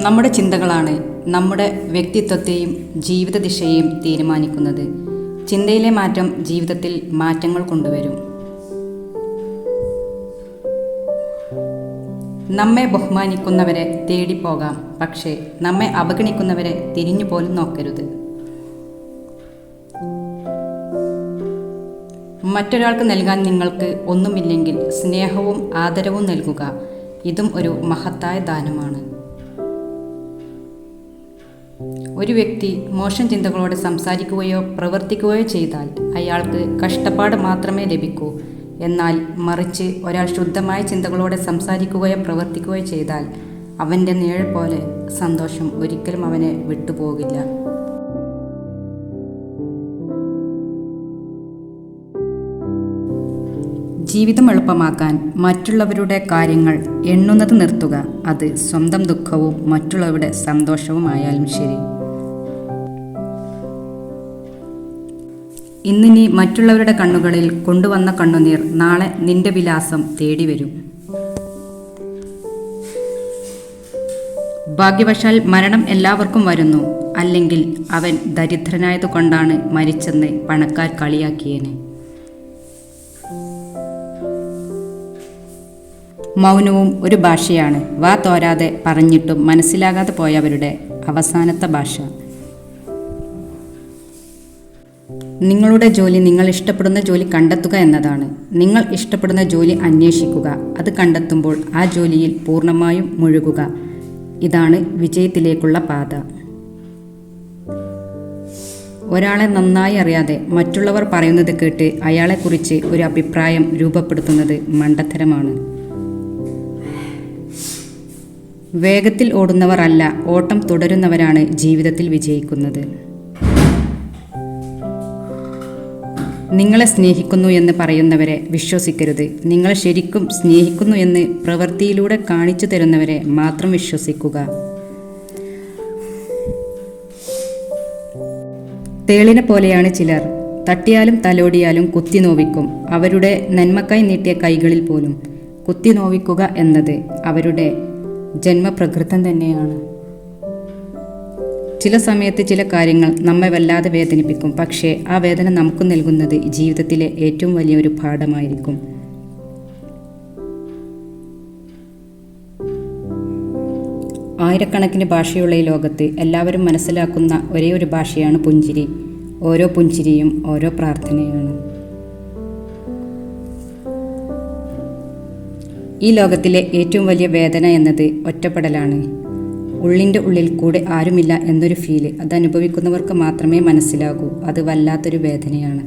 നമ്മുടെ ചിന്തകളാണ് നമ്മുടെ വ്യക്തിത്വത്തെയും ജീവിത ദിശയെയും തീരുമാനിക്കുന്നത്. ചിന്തയിലെ മാറ്റം ജീവിതത്തിൽ മാറ്റങ്ങൾ കൊണ്ടുവരും. നമ്മെ ബഹുമാനിക്കുന്നവരെ തേടിപ്പോകാം, പക്ഷേ നമ്മെ അവഗണിക്കുന്നവരെ തിരിഞ്ഞു പോലും നോക്കരുത്. മറ്റൊരാൾക്ക് നൽകാൻ നിങ്ങൾക്ക് ഒന്നുമില്ലെങ്കിൽ സ്നേഹവും ആദരവും നൽകുക. ഇതും ഒരു മഹത്തായ ദാനമാണ്. ഒരു വ്യക്തി മോശം ചിന്തകളോടെ സംസാരിക്കുകയോ പ്രവർത്തിക്കുകയോ ചെയ്താൽ അയാൾക്ക് കഷ്ടപ്പാട് മാത്രമേ ലഭിക്കൂ. എന്നാൽ മറിച്ച് ഒരാൾ ശുദ്ധമായ ചിന്തകളോടെ സംസാരിക്കുകയോ പ്രവർത്തിക്കുകയോ ചെയ്താൽ അവൻ്റെ നിഴൽ പോലെ സന്തോഷം ഒരിക്കലും അവനെ വിട്ടുപോകില്ല. ജീവിതം എളുപ്പമാക്കാൻ മറ്റുള്ളവരുടെ കാര്യങ്ങൾ എണ്ണുന്നത് നിർത്തുക. അത് സ്വന്തം ദുഃഖവും മറ്റുള്ളവരുടെ സന്തോഷവുമായാലും ശരി. ഇന്ന് നീ മറ്റുള്ളവരുടെ കണ്ണുകളിൽ കൊണ്ടുവന്ന കണ്ണുനീർ നാളെ നിന്റെ വിലാസം തേടി വരും. ഭാഗ്യവശാൽ മരണം എല്ലാവർക്കും വരുന്നു. അല്ലെങ്കിൽ അവൻ ദരിദ്രനായതുകൊണ്ടാണ് മരിച്ചെന്ന് പണക്കാർ കളിയാക്കിയേനെ. മൗനവും ഒരു ഭാഷയാണ്. വാ തോരാതെ പറഞ്ഞിട്ടും മനസ്സിലാകാതെ പോയവരുടെ അവസാനത്തെ ഭാഷ. നിങ്ങളുടെ ജോലി നിങ്ങൾ ഇഷ്ടപ്പെടുന്ന ജോലി കണ്ടെത്തുക എന്നതാണ്. നിങ്ങൾ ഇഷ്ടപ്പെടുന്ന ജോലി അന്വേഷിക്കുക. അത് കണ്ടെത്തുമ്പോൾ ആ ജോലിയിൽ പൂർണ്ണമായും മുഴുകുക. ഇതാണ് വിജയത്തിലേക്കുള്ള പാത. ഒരാളെ നന്നായി അറിയാതെ മറ്റുള്ളവർ പറയുന്നത് കേട്ട് അയാളെക്കുറിച്ച് ഒരു അഭിപ്രായം രൂപപ്പെടുത്തുന്നത് മണ്ടത്തരമാണ്. വേഗത്തിൽ ഓടുന്നവർ അല്ല, ഓട്ടം തുടരുന്നവരാണ് ജീവിതത്തിൽ വിജയിക്കുന്നത്. നിങ്ങളെ സ്നേഹിക്കുന്നു എന്ന് പറയുന്നവരെ വിശ്വസിക്കരുത്. നിങ്ങളെ ശരിക്കും സ്നേഹിക്കുന്നു എന്ന് പ്രവൃത്തിയിലൂടെ കാണിച്ചു തരുന്നവരെ മാത്രം വിശ്വസിക്കുക. തേളിനെ പോലെയാണ് ചിലർ. തട്ടിയാലും തലോടിയാലും കുത്തി നോവിക്കും. അവരുടെ നന്മക്കായി നീട്ടിയ കൈകളിൽ പോലും കുത്തി നോവിക്കുക എന്നത് അവരുടെ ജന്മപ്രകൃതം തന്നെയാണ്. ചില സമയത്ത് ചില കാര്യങ്ങൾ നമ്മെ വല്ലാതെ വേദനിപ്പിക്കും. പക്ഷേ ആ വേദന നമുക്ക് നൽകുന്നത് ജീവിതത്തിലെ ഏറ്റവും വലിയൊരു പാഠമായിരിക്കും. ആയിരക്കണക്കിന് ഭാഷയുള്ള ഈ ലോകത്ത് എല്ലാവരും മനസ്സിലാക്കുന്ന ഒരേ ഒരു ഭാഷയാണ് പുഞ്ചിരി. ഓരോ പുഞ്ചിരിയും ഓരോ പ്രാർത്ഥനയാണ്. ഈ ലോകത്തിലെ ഏറ്റവും വലിയ വേദന എന്നത് ഒറ്റപ്പെടലാണ്. ഉള്ളിൻ്റെ ഉള്ളിൽ കൂടെ ആരുമില്ല എന്നൊരു ഫീല്. അത് അനുഭവിക്കുന്നവർക്ക് മാത്രമേ മനസ്സിലാകൂ. അത് വല്ലാത്തൊരു വേദനയാണ്.